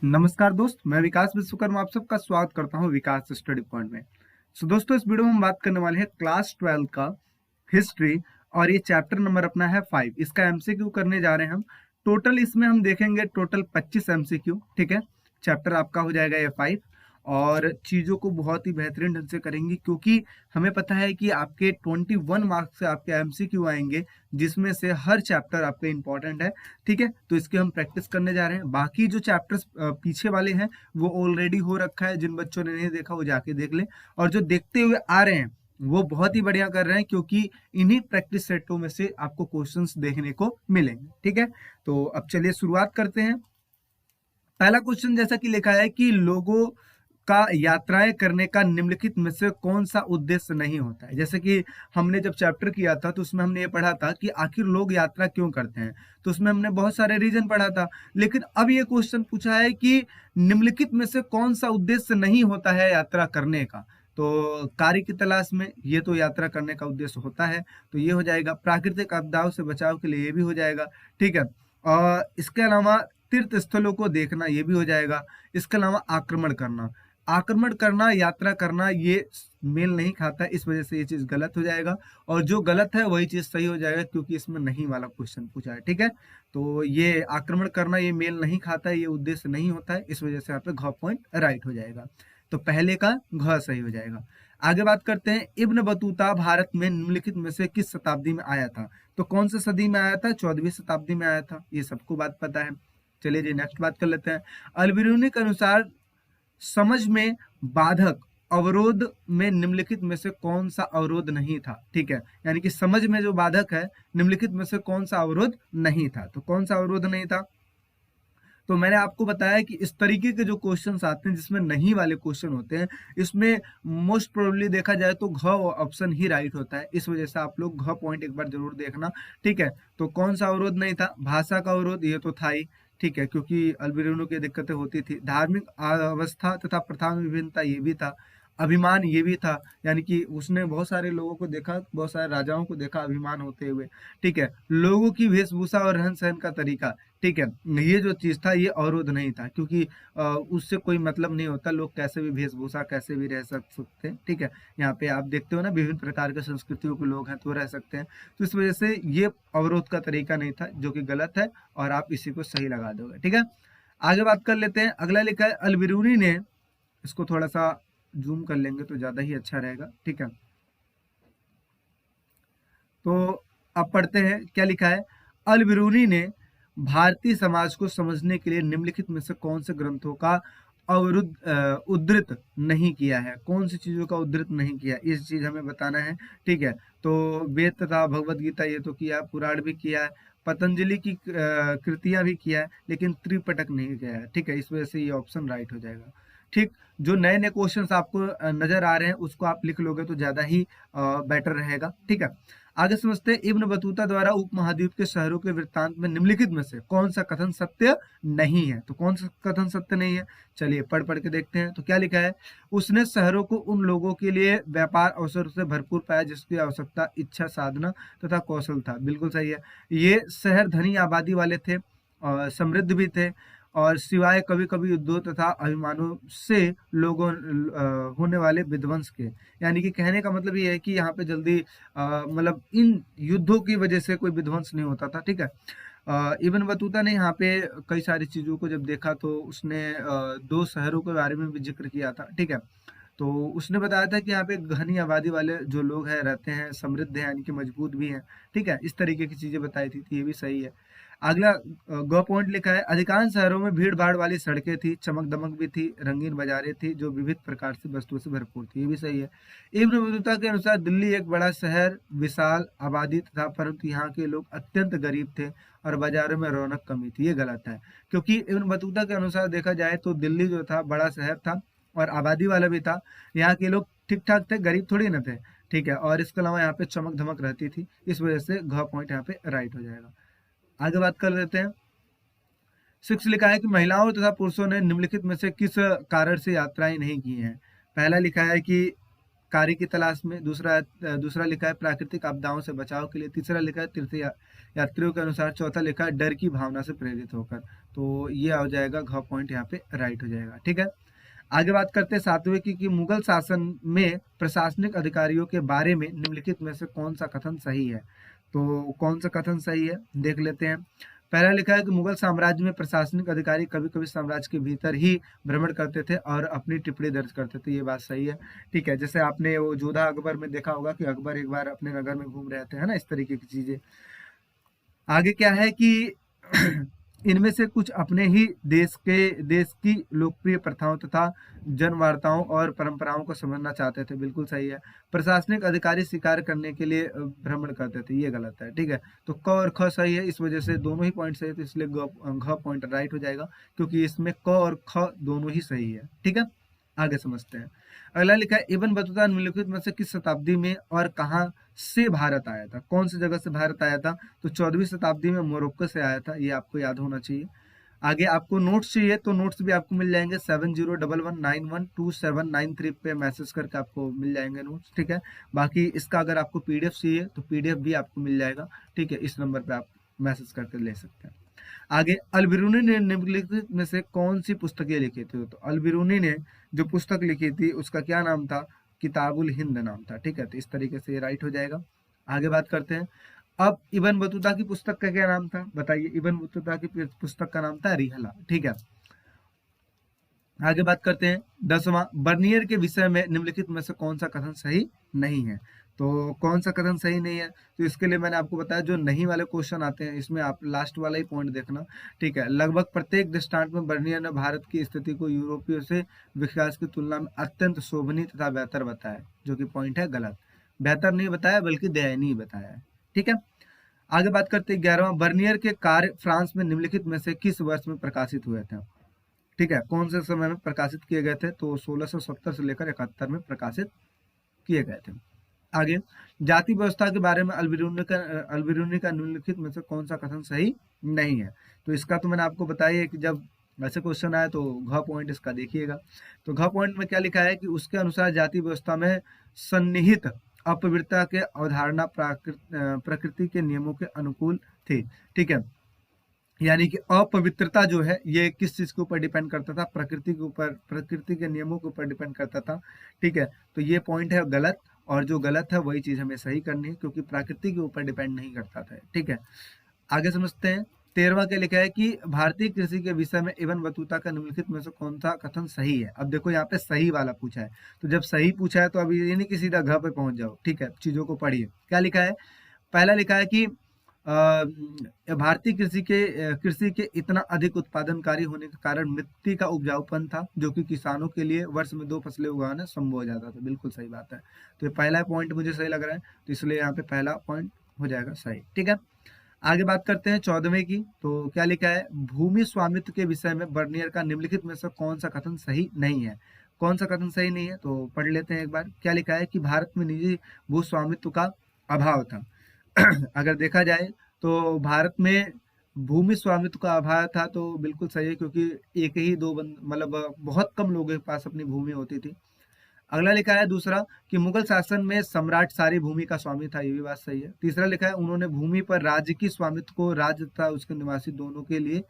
नमस्कार दोस्त, मैं विकास विश्वकर्मा आप सबका स्वागत करता हूं विकास स्टडी पॉइंट में। दोस्तों, इस वीडियो में हम बात करने वाले हैं क्लास 12 का हिस्ट्री और ये चैप्टर नंबर अपना है 5। इसका एमसीक्यू करने जा रहे हैं हम। टोटल इसमें हम देखेंगे टोटल 25 एमसीक्यू। ठीक है, चैप्टर आपका हो जाएगा ये 5 और चीज़ों को बहुत ही बेहतरीन ढंग से करेंगे क्योंकि हमें पता है कि आपके 21 मार्क्स से आपके एमसीक्यू आएंगे, जिसमें से हर चैप्टर आपके इंपॉर्टेंट है। ठीक है, तो इसकी हम प्रैक्टिस करने जा रहे हैं। बाकी जो चैप्टर्स पीछे वाले हैं वो ऑलरेडी हो रखा है, जिन बच्चों ने नहीं देखा वो जाके देख लें। और जो देखते हुए आ रहे हैं वो बहुत ही बढ़िया कर रहे हैं क्योंकि इन्हीं प्रैक्टिस सेटों में से आपको क्वेश्चंस देखने को मिलेंगे। ठीक है, तो अब चलिए शुरुआत करते हैं। पहला क्वेश्चन जैसा कि लिखा है कि लोगों का यात्राएं करने का निम्नलिखित में से कौन सा उद्देश्य नहीं होता है। जैसे कि हमने जब चैप्टर किया था तो उसमें हमने ये पढ़ा था कि आखिर लोग यात्रा क्यों करते हैं, तो उसमें हमने बहुत सारे रीजन पढ़ा था। लेकिन अब ये क्वेश्चन पूछा है कि निम्नलिखित में से कौन सा उद्देश्य नहीं होता है यात्रा करने का। तो कार्य की तलाश में ये तो यात्रा करने का उद्देश्य होता है, तो ये हो जाएगा। प्राकृतिक आपदाओं से बचाव के लिए ये भी हो जाएगा। ठीक है, और इसके अलावा तीर्थ स्थलों को देखना ये भी हो जाएगा। इसके अलावा आक्रमण करना यात्रा करना ये मेल नहीं खाता, इस वजह से ये चीज गलत हो जाएगा। और जो गलत है वही चीज सही हो जाएगा क्योंकि इसमें नहीं वाला क्वेश्चन पूछा है। ठीक है, तो ये आक्रमण करना ये मेल नहीं खाता है, ये उद्देश्य नहीं होता है, इस वजह से यहाँ पे घ पॉइंट राइट हो जाएगा। तो पहले का घ सही हो जाएगा। आगे बात करते हैं, इब्न बतूता भारत में निम्नलिखित में से किस शताब्दी में आया था। तो कौन सी सदी में आया था? 14वीं शताब्दी में आया था, ये सबको बात पता है। चलिए जी नेक्स्ट बात कर लेते हैं। अल-बिरूनी के अनुसार समझ में बाधक अवरोध में निम्नलिखित में से कौन सा अवरोध नहीं था। ठीक है, यानी कि समझ में जो बाधक है निम्नलिखित में से कौन सा अवरोध नहीं था। तो कौन सा अवरोध नहीं था? तो मैंने आपको बताया कि इस तरीके के जो क्वेश्चंस आते हैं जिसमें नहीं वाले क्वेश्चन होते हैं, इसमें मोस्ट प्रोबेबली देखा जाए तो घ ऑप्शन ही राइट होता है। इस वजह से आप लोग घ पॉइंट एक बार जरूर देखना। ठीक है, तो कौन सा अवरोध नहीं था? भाषा का अवरोध ये तो था ही। ठीक है, क्योंकि अल्बेनियों की दिक्कतें होती थी। धार्मिक अवस्था तथा प्रथा में विभिन्नता ये भी था। अभिमान ये भी था, यानी कि उसने बहुत सारे लोगों को देखा, बहुत सारे राजाओं को देखा अभिमान होते हुए। ठीक है, लोगों की वेशभूषा और रहन सहन का तरीका। ठीक है, ये जो चीज था ये अवरोध नहीं था क्योंकि उससे कोई मतलब नहीं होता, लोग कैसे भी वेशभूषा कैसे भी रह सकते हैं। ठीक है, यहाँ पे आप देखते हो ना विभिन्न प्रकार के संस्कृतियों के लोग हैं तो रह सकते हैं, तो इस वजह से ये अवरोध का तरीका नहीं था, जो कि गलत है और आप इसी को सही लगा दोगे। ठीक है, आगे बात कर लेते हैं। अगला लिखा है अल-बिरूनी ने, इसको थोड़ा सा जूम कर लेंगे तो ज्यादा ही अच्छा रहेगा। ठीक है, तो अब पढ़ते हैं क्या लिखा है। अल-बिरूनी ने भारतीय समाज को समझने के लिए निम्नलिखित में से कौन से ग्रंथों का उद्धृत नहीं किया है। कौन सी चीजों का उद्धृत नहीं किया, इस चीज हमें बताना है। ठीक है, तो वेद तथा भगवत गीता ये तो किया, पुराण भी किया है, पतंजलि की कृतियां भी किया है, लेकिन त्रिपिटक नहीं किया है। ठीक है, इस वजह से ये ऑप्शन राइट हो जाएगा। ठीक, जो नए नए क्वेश्चंस आपको नजर आ रहे हैं उसको आप लिख लोगे तो ज्यादा ही बेटर रहेगा। ठीक है, आगे समझते हैं। इब्न बतूता द्वारा उपमहाद्वीप के शहरों के वृत्तांत में निम्नलिखित में से कौन सा कथन सत्य नहीं है। तो कौन सा कथन सत्य नहीं है, चलिए पढ़ पढ़ के देखते हैं। तो क्या लिखा है, उसने शहरों को उन लोगों के लिए व्यापार अवसर से भरपूर पाया जिसकी आवश्यकता इच्छा साधना तथा कौशल था। बिल्कुल सही है, ये शहर धनी आबादी वाले थे और समृद्ध भी थे, और सिवाय कभी कभी युद्धों तथा अभिमानों से लोगों होने वाले विध्वंस के। यानी कि कहने का मतलब ये है कि यहाँ पे जल्दी मतलब इन युद्धों की वजह से कोई विध्वंस नहीं होता था। ठीक है, इब्न बतूता ने यहाँ पे कई सारी चीजों को जब देखा तो उसने दो शहरों के बारे में भी जिक्र किया था। ठीक है, तो उसने बताया था कि यहाँ पे घनी आबादी वाले जो लोग हैं रहते हैं, समृद्ध हैं यानी कि मजबूत भी हैं। ठीक है, इस तरीके की चीजें बताई थी, तो ये भी सही है। अगला ग पॉइंट लिखा है, अधिकांश शहरों में भीड़ भाड़ वाली सड़कें थी, चमक दमक भी थी, रंगीन बाजारें थी जो विविध प्रकार से वस्तुओं से भरपूर थी। ये भी सही है। इब्न बतूता के अनुसार दिल्ली एक बड़ा शहर, विशाल आबादी था, परंतु यहाँ के लोग अत्यंत गरीब थे और बाजारों में रौनक कमी थी। ये गलत है क्योंकि इब्न बतूता के अनुसार देखा जाए तो दिल्ली जो था बड़ा शहर था और आबादी वाला भी था। यहाँ के लोग ठीक ठाक थे, गरीब थोड़ी न थे। ठीक है, और इसके अलावा यहाँ पे चमक धमक रहती थी, इस वजह से घ पॉइंट यहाँ पे राइट हो जाएगा। आगे बात कर लेते हैं। 6 लिखा है कि महिलाओं तथा पुरुषों ने निम्नलिखित में से किस कारण से यात्राएं नहीं की हैं। पहला लिखा है कि कार्य की तलाश में, दूसरा लिखा है प्राकृतिक आपदाओं से बचाव के लिए, तीसरा लिखा है तीर्थ यात्रियों के अनुसार, चौथा लिखा है डर की भावना से प्रेरित होकर। तो ये हो जाएगा घ पॉइंट यहाँ पे राइट हो जाएगा। ठीक है, आगे बात करते हैं सातवें की कि मुगल शासन में प्रशासनिक अधिकारियों के बारे में निम्नलिखित में से कौन सा कथन सही है। तो कौन सा कथन सही है देख लेते हैं। पहला लिखा है कि मुगल साम्राज्य में प्रशासनिक अधिकारी कभी कभी साम्राज्य के भीतर ही भ्रमण करते थे और अपनी टिप्पणी दर्ज करते थे। ये बात सही है। ठीक है, जैसे आपने वो जोधा अकबर में देखा होगा कि अकबर एक बार अपने नगर में घूम रहे थे, है ना, इस तरीके की चीजें। आगे क्या है कि इनमें से कुछ अपने ही देश की लोकप्रिय प्रथाओं तथा जनवार्ताओं और परंपराओं को समझना चाहते थे। बिल्कुल सही है। प्रशासनिक अधिकारी शिकार करने के लिए भ्रमण करते थे, ये गलत है। ठीक है, तो क और ख सही है, इस वजह से दोनों ही पॉइंट सही है, तो इसलिए घ पॉइंट राइट हो जाएगा, क्योंकि इसमें क और ख दोनों ही सही है। ठीक है, आगे समझते हैं। अगला लिखा है इब्न बतूता निम्नलिखित में से किस शताब्दी में और कहाँ से भारत आया था। कौन सी जगह से भारत आया था। तो 14वीं शताब्दी में मोरक्को से आया था, ये आपको याद होना चाहिए। आगे आपको नोट्स चाहिए तो नोट्स भी आपको मिल जाएंगे 7011912793 पे मैसेज करके आपको मिल जाएंगे नोट्स। ठीक है, बाकी इसका अगर आपको पीडीएफ चाहिए तो पीडीएफ भी आपको मिल जाएगा। ठीक है, इस नंबर पे आप मैसेज करके ले सकते हैं। आगे अलबिरूनी ने निम्नलिखित में से कौन सी पुस्तकें लिखी थी। तो अलबिरूनी ने जो पुस्तक लिखी थी उसका क्या नाम था, किताबुल हिंद नाम था। ठीक है, तो इस तरीके से राइट हो जाएगा। आगे बात करते हैं। अब इब्न बतूता की पुस्तक का क्या नाम था, बताइए। इब्न बतूता की पुस्तक का नाम था रिहला। ठीक है, आगे बात करते हैं। 10वां, बर्नियर के विषय में निम्नलिखित में से कौन सा कथन सही नहीं है। तो कौन सा कथन सही नहीं है, तो इसके लिए मैंने आपको बताया जो नहीं वाले क्वेश्चन आते हैं इसमें आप लास्ट वाला ही पॉइंट देखना। ठीक है, लगभग प्रत्येक दृष्टांत में बर्नियर ने भारत की स्थिति को यूरोपियों से विकास की तुलना में अत्यंत शोभनीय तथा बेहतर बताया, जो कि पॉइंट है गलत। बेहतर नहीं बताया बल्कि दयनीय बताया है। ठीक है, आगे बात करते हैं। 11वां, बर्नियर के कार्य फ्रांस में निम्नलिखित में से किस वर्ष में प्रकाशित हुए थे। ठीक है, कौन से समय में प्रकाशित किए गए थे। तो 1670 से लेकर 71 में प्रकाशित किए गए थे। आगे, जाति व्यवस्था के बारे में अलबिरूनी का निम्नलिखित में से कौन सा कथन सही नहीं है। तो इसका तो मैंने आपको बताया है कि जब ऐसे क्वेश्चन आए तो घ पॉइंट इसका देखिएगा। तो घ पॉइंट में क्या लिखा है कि उसके अनुसार जाति व्यवस्था में सन्निहित अपवित्रता के अवधारणा प्रकृति के नियमों के अनुकूल थी। ठीक है, यानी कि अपवित्रता जो है ये किस चीज के ऊपर डिपेंड करता था, प्रकृति के ऊपर, प्रकृति के नियमों के ऊपर डिपेंड करता था। ठीक है, तो ये पॉइंट है गलत, और जो गलत है वही चीज हमें सही करनी है, क्योंकि प्रकृति के ऊपर डिपेंड नहीं करता था। ठीक है, आगे समझते हैं। 13वां क्या लिखा है कि भारतीय कृषि के विषय में इब्न बतूता का निम्नलिखित में से कौन सा कथन सही है। अब देखो यहाँ पे सही वाला पूछा है, तो जब सही पूछा है तो अभी ये नहीं कि सीधा घ पे पहुंच जाओ। ठीक है, चीजों को पढ़िए। क्या लिखा है, पहला लिखा है कि भारतीय कृषि के इतना अधिक उत्पादनकारी होने के कारण मिट्टी का उपजाऊपन था, जो कि किसानों के लिए वर्ष में 2 फसलें उगाना संभव हो जाता था। बिल्कुल सही बात है। तो ये पहला पॉइंट मुझे सही लग रहा है, तो इसलिए यहाँ पे पहला पॉइंट हो जाएगा सही। ठीक है, आगे बात करते हैं 14वें की। तो क्या लिखा है, भूमि स्वामित्व के विषय में बर्नियर का निम्नलिखित में से कौन सा कथन सही नहीं है। कौन सा कथन सही नहीं है, तो पढ़ लेते हैं एक बार। क्या लिखा है कि भारत में निजी भू स्वामित्व का अभाव था। अगर देखा जाए तो भारत में भूमि स्वामित्व का अभाव था, तो बिल्कुल सही है, क्योंकि एक ही दो मतलब बहुत कम लोगों के पास अपनी भूमि होती थी। अगला लिखा है दूसरा कि मुगल शासन में सम्राट सारी भूमि का स्वामी था, ये भी बात सही है। तीसरा लिखा है उन्होंने भूमि पर राज्य की स्वामित्व को राज्य तथा उसके निवासी दोनों के लिए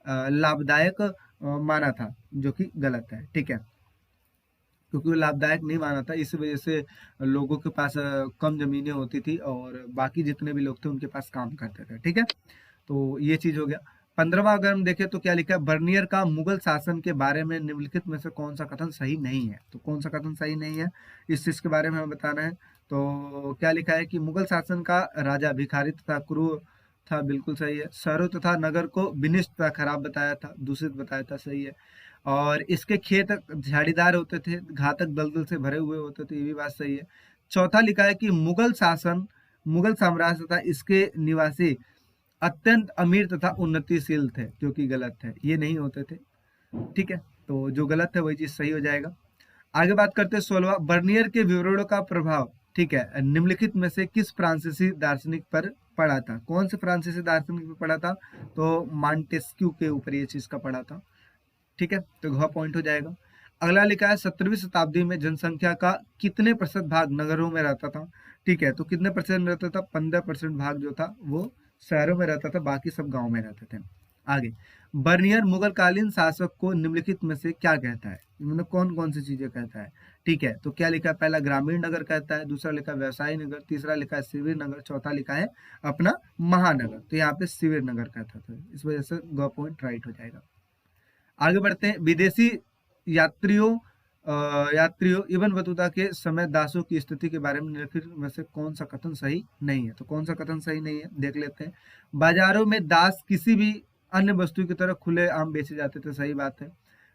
लाभदायक माना था, जो कि गलत है। ठीक है, क्योंकि वो लाभदायक नहीं माना था, इस वजह से लोगों के पास कम जमीनें होती थी और बाकी जितने भी लोग थे उनके पास काम करते थे। ठीक है, तो ये चीज हो गया। 15वां अगर हम देखें तो क्या लिखा है, बर्नियर का मुगल शासन के बारे में निम्नलिखित में से कौन सा कथन सही नहीं है। तो कौन सा कथन सही नहीं है, इस चीज के बारे में हमें बताना है। तो क्या लिखा है कि मुगल शासन का राजा भिखारी तथा क्रूर था, बिल्कुल सही है। शहरों तथा नगर को विनिष्ट तथा खराब बताया था, दूषित बताया था, सही है। और इसके खेत झाड़ीदार होते थे, घातक दलदल से भरे हुए होते थे, ये भी बात सही है। चौथा लिखा है कि मुगल साम्राज्य तथा इसके निवासी अत्यंत अमीर तथा उन्नतिशील थे, जो कि गलत है, ये नहीं होते थे। ठीक है, तो जो गलत है वही चीज सही हो जाएगा। आगे बात करते हैं 16वां, बर्नियर के विवरणों का प्रभाव, ठीक है, निम्नलिखित में से किस फ्रांसीसी दार्शनिक पर पड़ा था। कौन से फ्रांसीसी दार्शनिक पर पड़ा था, तो मांटेस्क्यू के ऊपर ये चीज का पड़ा था। ठीक है, तो घ पॉइंट हो जाएगा। अगला लिखा है 17वीं शताब्दी में जनसंख्या का कितने प्रतिशत भाग नगरों में रहता था। ठीक है, तो कितने परसेंट रहता था, 15% भाग जो था वो शहरों में रहता था, बाकी सब गांव में रहते थे। आगे, बर्नियर मुगल कालीन शासक को निम्नलिखित में से क्या कहता है, मतलब कौन कौन सी चीजें कहता है। ठीक है, तो क्या लिखा है, पहला ग्रामीण नगर कहता है, दूसरा लिखा है व्यवसायी नगर, तीसरा लिखा है शिविर नगर, चौथा लिखा है अपना महानगर। तो यहाँ पे शिविर नगर कहता था, इस वजह से ग पॉइंट राइट हो जाएगा। आगे बढ़ते हैं, विदेशी यात्रियों यात्रियों इब्न बतूता के समय दासों की स्थिति के बारे में निम्नलिखित में से कौन सा कथन सही नहीं है। तो कौन सा कथन सही नहीं है, देख लेते हैं। बाजारों में दास किसी भी अन्य वस्तु की तरह खुले आम बेचे जाते थे, सही बात है।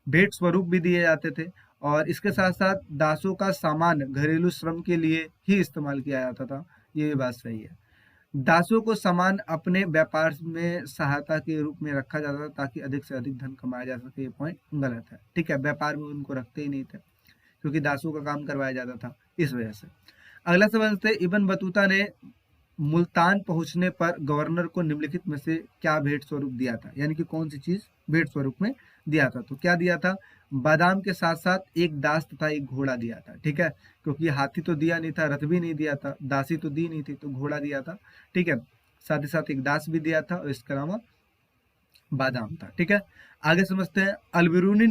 भेंट स्वरूप भी दिए जाते थे, और इसके साथ साथ दासों का सामान घरेलू श्रम के लिए ही इस्तेमाल किया जाता था, ये भी बात सही है। दासों को सामान अपने व्यापार में सहायता के रूप में रखा जाता था ताकि अधिक से अधिक धन कमाया जा सके, ये पॉइंट गलत है। ठीक है, व्यापार में उनको रखते ही नहीं थे क्योंकि दासों का काम करवाया जाता था, इस वजह से। अगला सवाल है, इब्न बतूता ने मुल्तान पहुंचने पर गवर्नर को निम्नलिखित में से क्या भेंट स्वरूप दिया था, यानी कि कौन सी चीज भेंट स्वरूप में दिया था। तो क्या दिया था, बादाम के साथ साथ एक दास तथा एक घोड़ा दिया था। ठीक है, क्योंकि हाथी तो दिया नहीं था, रथ भी नहीं दिया था, दासी तो दी नहीं थी, तो घोड़ा दिया था। ठीक है, साथ ही साथ एक दास भी दिया था और इसके अलावा बादाम था। ठीक है, आगे समझते हैं, अलबिरूनी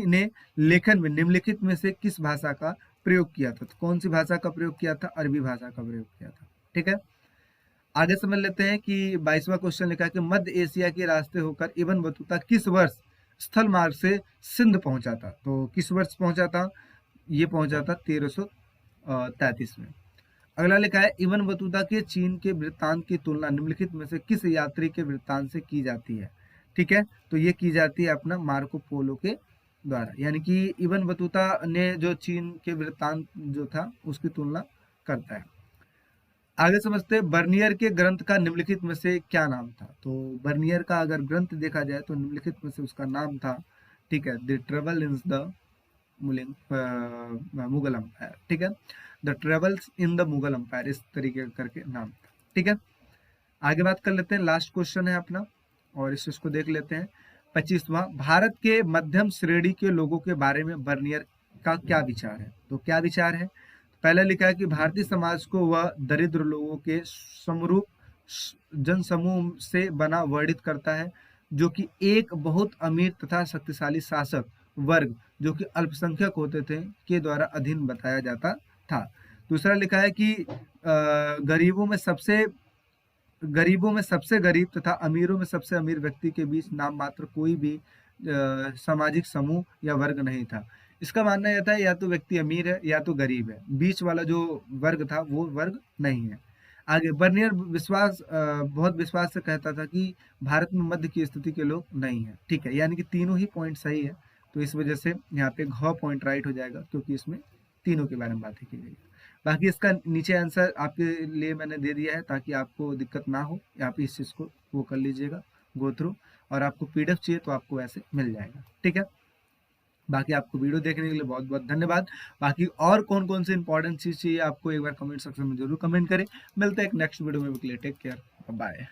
ने लेखन में निम्नलिखित में से किस भाषा का प्रयोग किया था। तो कौन सी भाषा का प्रयोग किया था, अरबी भाषा का प्रयोग किया था। ठीक है, आगे समझ लेते हैं कि 22वां क्वेश्चन लिखा है कि मध्य एशिया के रास्ते होकर इब्न बतूता किस वर्ष स्थल मार्ग से सिंध पहुंचा था। तो किस वर्ष पहुंचा था, ये पहुंचा था 1333 में। अगला लिखा है, इब्न बतूता के चीन के वृत्तांत की तुलना निम्नलिखित में से किस यात्री के वृत्तांत से की जाती है। ठीक है, तो ये की जाती है अपना मार्को पोलो के द्वारा, यानी कि इब्न बतूता ने जो चीन के वृत्तांत जो था उसकी तुलना करता है। आगे समझते हैं, बर्नियर के ग्रंथ का निम्नलिखित में से क्या नाम था। तो बर्नियर का अगर ग्रंथ देखा जाए तो निम्नलिखित में से उसका नाम था, ठीक है, the travel in the Mughal empire. ठीक है, the travels in the Mughal empire, इस तरीके का करके नाम था। ठीक है, आगे बात कर लेते हैं, लास्ट क्वेश्चन है अपना और इसको देख लेते हैं। 25वां, भारत के मध्यम श्रेणी के लोगों के बारे में बर्नियर का क्या विचार है। तो क्या विचार है, पहले लिखा है कि भारतीय समाज को वह दरिद्र लोगों के समरूप जनसमूह से बना वर्णित करता है जो कि एक बहुत अमीर तथा शक्तिशाली शासक वर्ग जो कि अल्पसंख्यक होते थे के द्वारा अधीन बताया जाता था। दूसरा लिखा है कि गरीबों में सबसे गरीब तथा अमीरों में सबसे अमीर व्यक्ति के बीच नाम मात्र कोई भी सामाजिक समूह या वर्ग नहीं था। इसका मानना यह था या तो व्यक्ति अमीर है या तो गरीब है, बीच वाला जो वर्ग था वो वर्ग नहीं है। आगे, बर्नियर बहुत विश्वास से कहता था कि भारत में मध्य की स्थिति के लोग नहीं है। ठीक है, यानी कि तीनों ही पॉइंट सही है, तो इस वजह से यहाँ पे घ पॉइंट राइट हो जाएगा क्योंकि इसमें तीनों के बारे में बातें की गई है। बाकी इसका नीचे आंसर आपके लिए मैंने दे दिया है ताकि आपको दिक्कत ना हो, आप इस चीज़ को वो कर लीजिएगा गो थ्रू, और आपको पीडीएफ चाहिए तो आपको ऐसे मिल जाएगा। ठीक है, बाकी आपको वीडियो देखने के लिए बहुत बहुत धन्यवाद। बाकी और कौन कौन से इंपॉर्टेंट चीज़ चाहिए आपको एक बार कमेंट सेक्शन में जरूर कमेंट करें। मिलते हैं एक नेक्स्ट वीडियो में, टेक केयर, बाय।